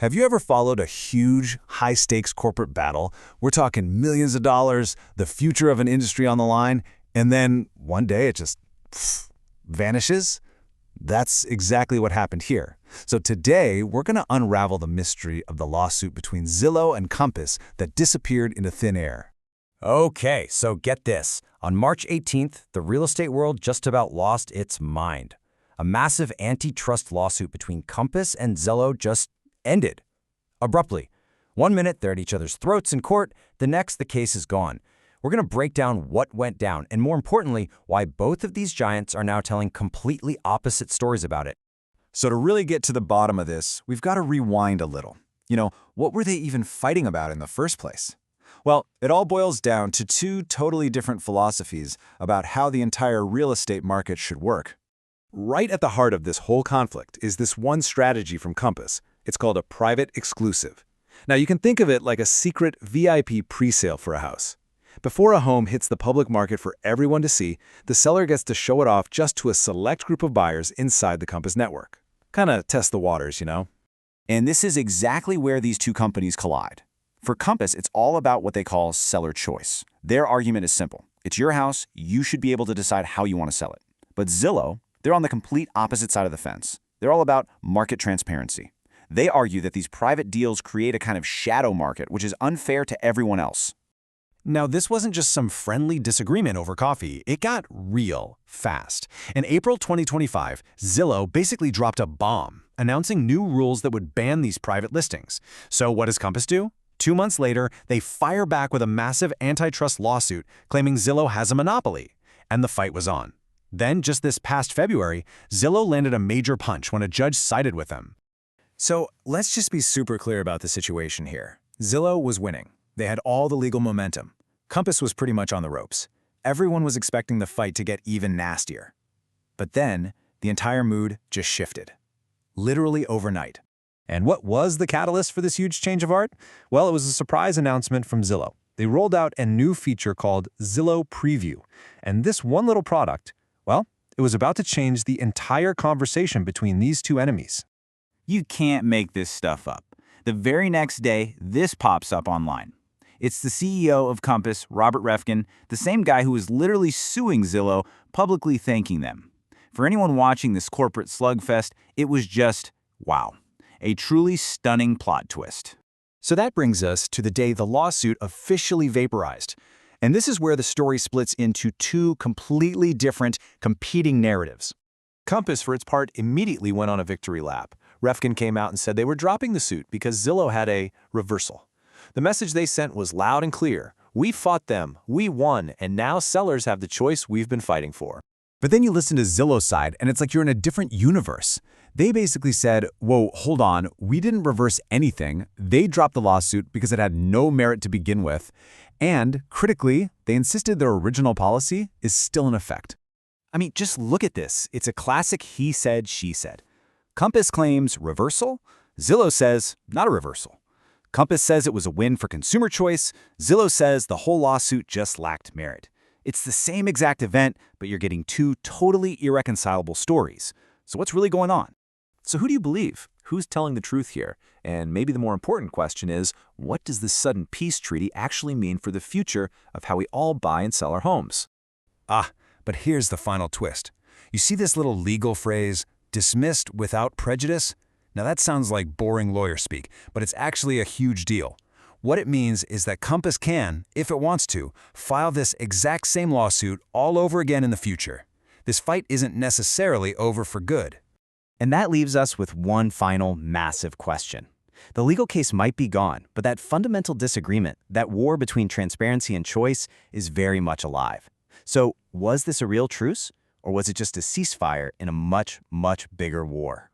Have you ever followed a huge, high-stakes corporate battle? We're talking millions of dollars, the future of an industry on the line, and then one day it just vanishes? That's exactly what happened here. So today, we're going to unravel the mystery of the lawsuit between Zillow and Compass that disappeared into thin air. Okay, so get this. On March 18th, the real estate world just about lost its mind. A massive antitrust lawsuit between Compass and Zillow just ended. Abruptly. 1 minute, they're at each other's throats in court. The next, the case is gone. We're going to break down what went down, and more importantly, why both of these giants are now telling completely opposite stories about it. So to really get to the bottom of this, we've got to rewind a little. What were they even fighting about in the first place? Well, it all boils down to two totally different philosophies about how the entire real estate market should work. Right at the heart of this whole conflict is this one strategy from Compass. It's called a private exclusive. Now, you can think of it like a secret VIP pre-sale for a house. Before a home hits the public market for everyone to see, the seller gets to show it off just to a select group of buyers inside the Compass network. Kind of test the waters, And this is exactly where these two companies collide. For Compass, it's all about what they call seller choice. Their argument is simple. It's your house, you should be able to decide how you want to sell it. But Zillow, they're on the complete opposite side of the fence. They're all about market transparency. They argue that these private deals create a kind of shadow market, which is unfair to everyone else. Now, this wasn't just some friendly disagreement over coffee. It got real fast. In April 2025, Zillow basically dropped a bomb, announcing new rules that would ban these private listings. So what does Compass do? 2 months later, they fire back with a massive antitrust lawsuit claiming Zillow has a monopoly. And the fight was on. Then, just this past February, Zillow landed a major punch when a judge sided with them. So let's just be super clear about the situation here. Zillow was winning. They had all the legal momentum. Compass was pretty much on the ropes. Everyone was expecting the fight to get even nastier. But then, the entire mood just shifted. Literally overnight. And what was the catalyst for this huge change of heart? Well, it was a surprise announcement from Zillow. They rolled out a new feature called Zillow Preview. And this one little product, well, it was about to change the entire conversation between these two enemies. You can't make this stuff up. The very next day, this pops up online. It's the CEO of Compass, Robert Refkin, the same guy who was literally suing Zillow, publicly thanking them. For anyone watching this corporate slugfest, it was just, wow. A truly stunning plot twist. So that brings us to the day the lawsuit officially vaporized. And this is where the story splits into two completely different, competing narratives. Compass, for its part, immediately went on a victory lap. Refkin came out and said they were dropping the suit because Zillow had a reversal. The message they sent was loud and clear. We fought them, we won, and now sellers have the choice we've been fighting for. But then you listen to Zillow's side, and it's like you're in a different universe. They basically said, whoa, hold on, we didn't reverse anything. They dropped the lawsuit because it had no merit to begin with. And, critically, they insisted their original policy is still in effect. I mean, just look at this. It's a classic he said, she said. Compass claims reversal. Zillow says not a reversal. Compass says it was a win for consumer choice. Zillow says the whole lawsuit just lacked merit. It's the same exact event, but you're getting two totally irreconcilable stories. So what's really going on? So who do you believe? Who's telling the truth here? And maybe the more important question is, what does this sudden peace treaty actually mean for the future of how we all buy and sell our homes? But here's the final twist. You see this little legal phrase, dismissed without prejudice? Now that sounds like boring lawyer speak, but it's actually a huge deal. What it means is that Compass can, if it wants to, file this exact same lawsuit all over again in the future. This fight isn't necessarily over for good. And that leaves us with one final massive question. The legal case might be gone, but that fundamental disagreement, that war between transparency and choice, is very much alive. So, was this a real truce, or was it just a ceasefire in a much, much bigger war?